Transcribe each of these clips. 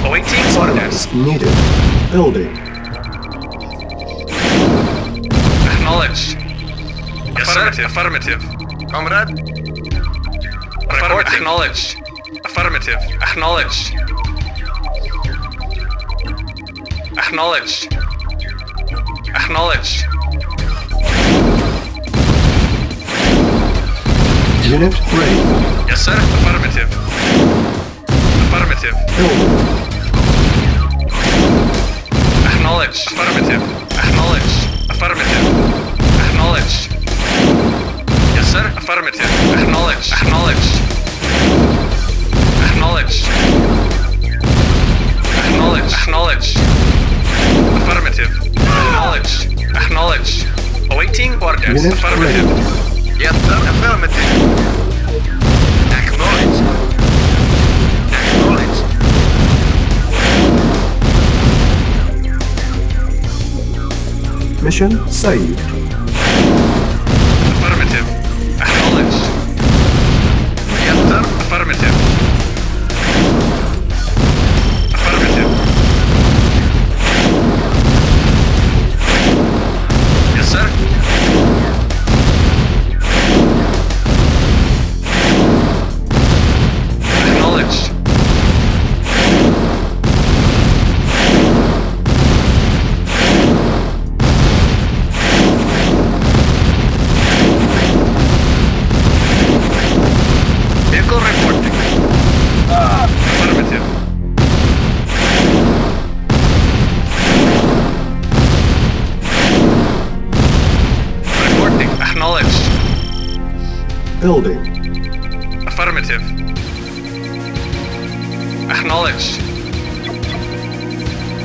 Awaiting orders. Silence needed. Building. Acknowledged. Yes, affirmative. Affirmative. Comrade. Report. Acknowledged. Affirmative. Acknowledged. Acknowledged. Acknowledged. Unit ready. Yes, sir. Affirmative. Affirmative. Building. Acknowledged. Affirmative. Acknowledged. Affirmative. Acknowledged. Yes, sir. Affirmative. Acknowledged. Acknowledged. Acknowledged. Acknowledged. Acknowledged. Affirmative. Acknowledged. Acknowledged. Awaiting orders. Unit Affirmative. Yes, sir. Affirmative. Acknowledged. Acknowledged. Mission saved. Affirmative. Acknowledged. Yes, sir. Affirmative. Affirmative. Yes, sir. Acknowledged. Vehicle reporting. Affirmative. Reporting. Acknowledged. Building. Affirmative. Acknowledged.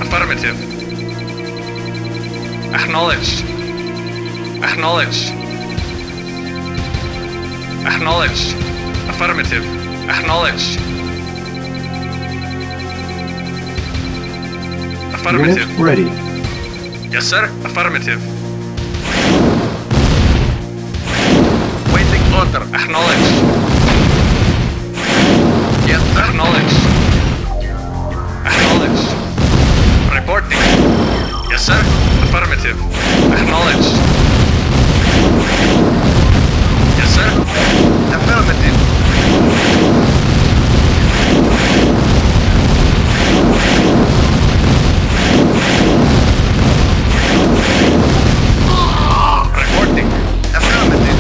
Affirmative. Acknowledged. Acknowledged. Acknowledged. Affirmative. Acknowledged. Affirmative. Unit ready. Yes, sir. Affirmative. Waiting order. Acknowledged. Yes, sir. Acknowledged. Acknowledged. Reporting. Yes, sir. Affirmative. Acknowledged. Yes, sir. Affirmative. Reporting. Affirmative.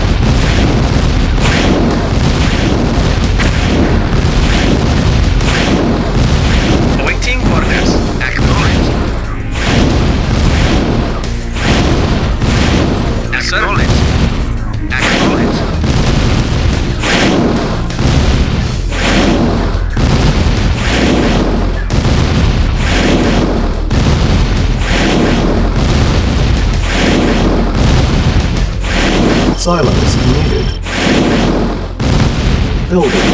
Awaiting orders. Acknowledged. Yes, sir. Acknowledged. Acknowledged. Silence needed. Building.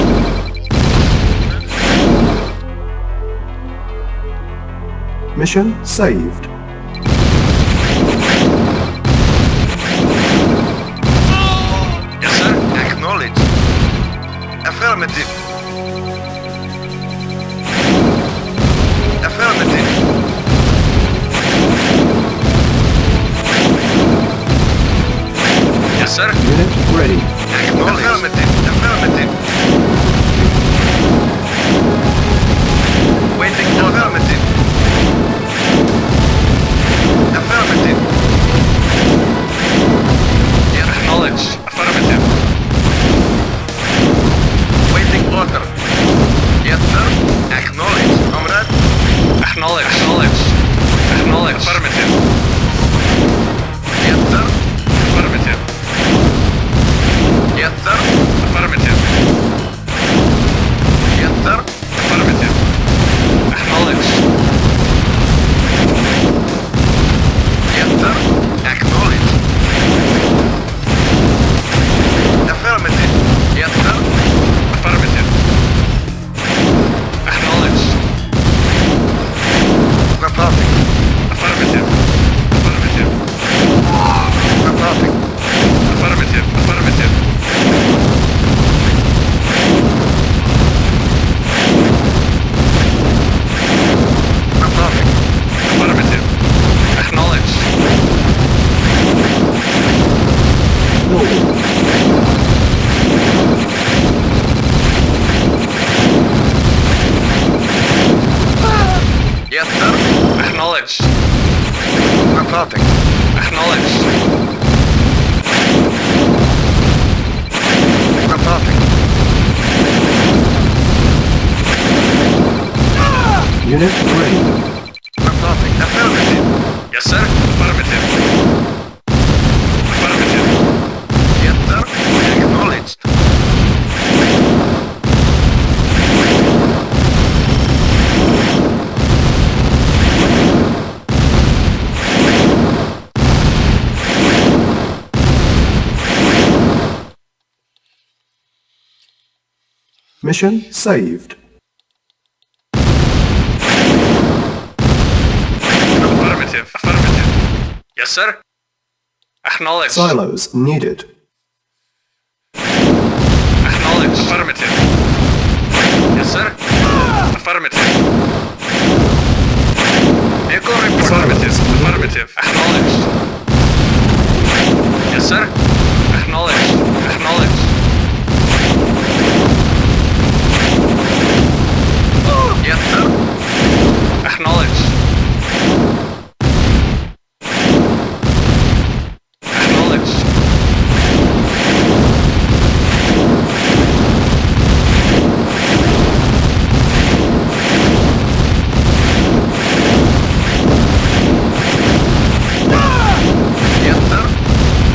Mission saved. Yes, sir. Acknowledged. Affirmative. Affirmative. Yes, sir. Unit ready. Acknowledged. Affirmative. Affirmative. Waiting for affirmative. Affirmative. Yes. Acknowledged. Affirmative. Waiting order. Yes, sir. Acknowledged. Comrade. Acknowledged. Acknowledged. Acknowledged. Affirmative. Yes, sir. Affirmative. Yes, sir. Yes, sir. Acknowledged. Reporting. Acknowledged. Reporting. Unit ready. Reporting. Affirmative. Yes, sir. Affirmative. Affirmative. Yes, sir. Acknowledged. Mission saved. Affirmative. Affirmative. Yes, sir. Acknowledged. Silos needed. Acknowledged. Affirmative. Yes, sir. Affirmative. Vehicle report. Affirmative. Affirmative. Acknowledged. Yes, sir. Acknowledged. Acknowledged. Yes, sir. Acknowledged. Acknowledged. Yes, sir.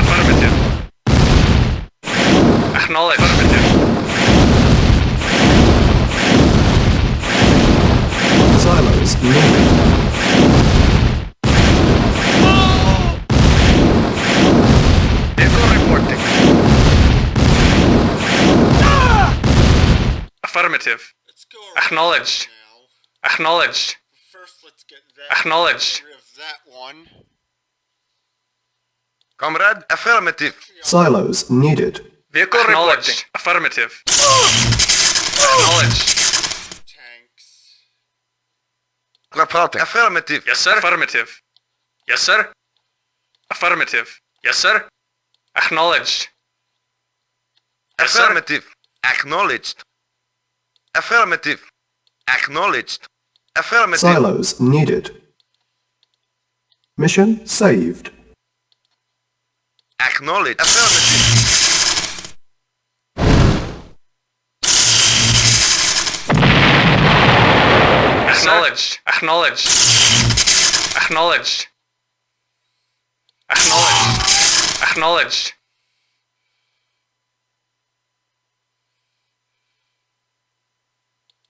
Affirmative. Acknowledged. Affirmative. Silos needed. Vehicle reporting. Affirmative. Let's go Acknowledged. now. Acknowledged. First, let's get that. Acknowledged. Get rid of that one. Comrade, affirmative. Silos needed. Vehicle acknowledged. Affirmative. Acknowledged. Tanks. Reporting. Affirmative. Yes, sir. Affirmative. Yes, sir. Affirmative. Yes, sir. Acknowledged. Yes, sir. Affirmative. Acknowledged. Affirmative. Acknowledged. Affirmative. Silos needed. Mission saved. Acknowledged. Affirmative. Acknowledged. Acknowledged. Acknowledged. Acknowledged. Acknowledged.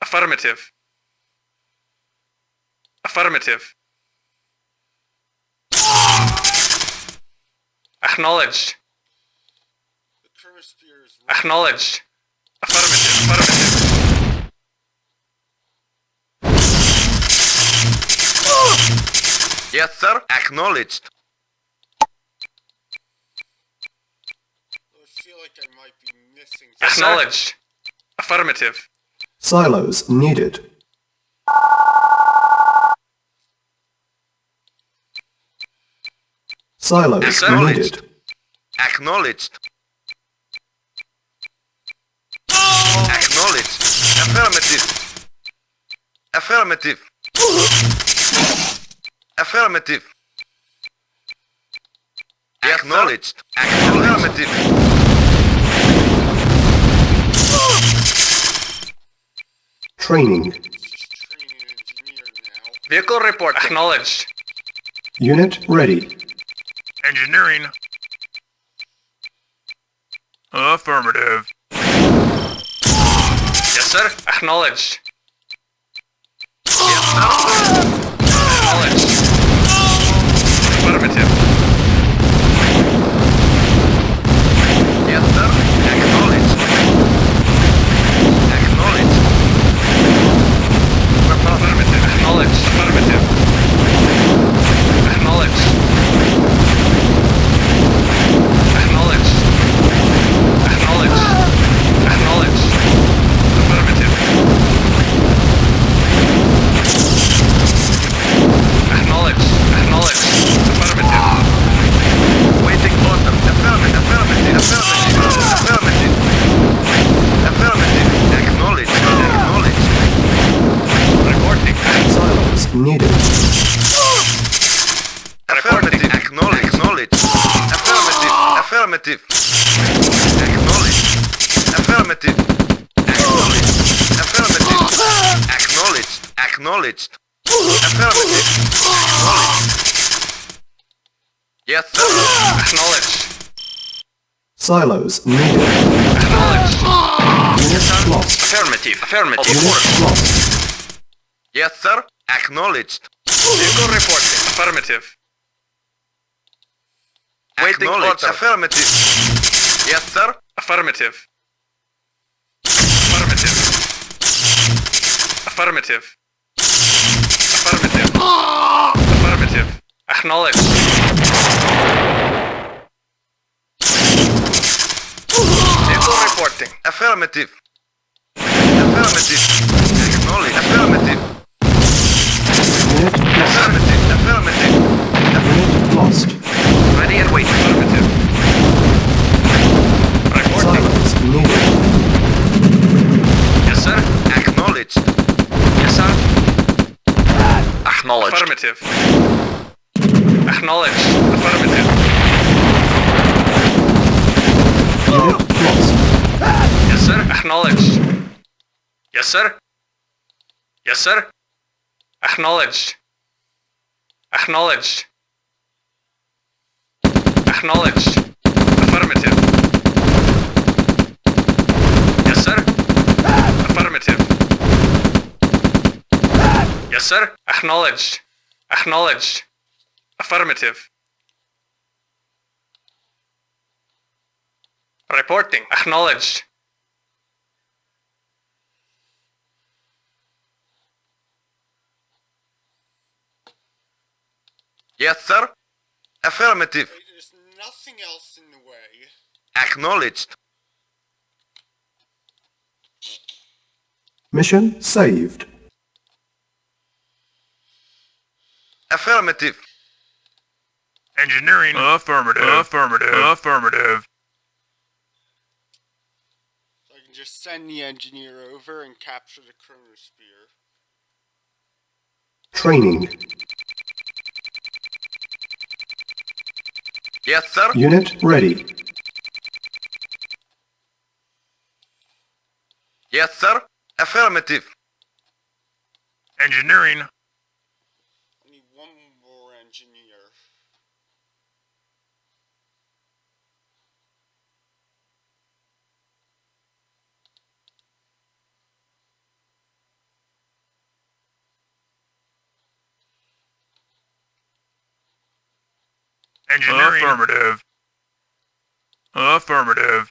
Affirmative. Affirmative. Acknowledged. The Counterstrike is Acknowledged. Affirmative. Affirmative. Yes, sir. Acknowledged. I feel like I might be missing something. Acknowledged. Affirmative. Silos needed. Silos Acknowledged. needed. Acknowledged. Acknowledged. Affirmative. Affirmative. Affirmative. Acknowledged. Affirmative. Training. Just training an engineer now. Vehicle report. Acknowledged. Unit ready. Engineering. Affirmative. Yes, sir. Acknowledged. Yes, sir. Acknowledged. Affirmative. Yes, sir. Acknowledged. Acknowledged. Affirmative. Acknowledged. Affirmative. Acknowledged. Acknowledged. Acknowledged. Acknowledged. Affirmative. Acknowledged. Acknowledged. Affirmative. Affirmative. Acknowledged. Affirmative. Acknowledged. Affirmative. Acknowledged. Acknowledged. Affirmative. Acknowledged. Yes, sir. Acknowledged. Silos needed. Acknowledged. Unit lost. Affirmative. Affirmative. Unit lost. Yes, sir. Acknowledged. Vehicle reporting. Affirmative. Waiting order. Affirmative. Yes, sir. Affirmative. Affirmative. Affirmative. Affirmative. Affirmative. Acknowledged. Vehicle reporting. Affirmative. Affirmative. Acknowledged. Affirmative. Unit lost. Affirmative. Affirmative. Unit lost. Ready and waiting. Affirmative. Reporting. Silos needed. Yes, sir. Acknowledged. Yes, sir. Acknowledged. Affirmative. Acknowledged. Affirmative. Unit lost. Yes, sir. Acknowledged. Yes, sir. Yes, sir. Acknowledged. Acknowledged. Acknowledged. Affirmative. Yes, sir. Affirmative. Yes, sir. Acknowledged. Acknowledged. Affirmative. Reporting. Acknowledged. Yes, sir. Affirmative. There's nothing else in the way. Acknowledged. Mission saved. Affirmative. Engineering. Affirmative. Affirmative. Affirmative. So I can just send the engineer over and capture the chronosphere. Training. Yes, sir. Unit ready. Yes, sir. Affirmative. Engineering. I need one more engineer. Engineering. Affirmative. Affirmative.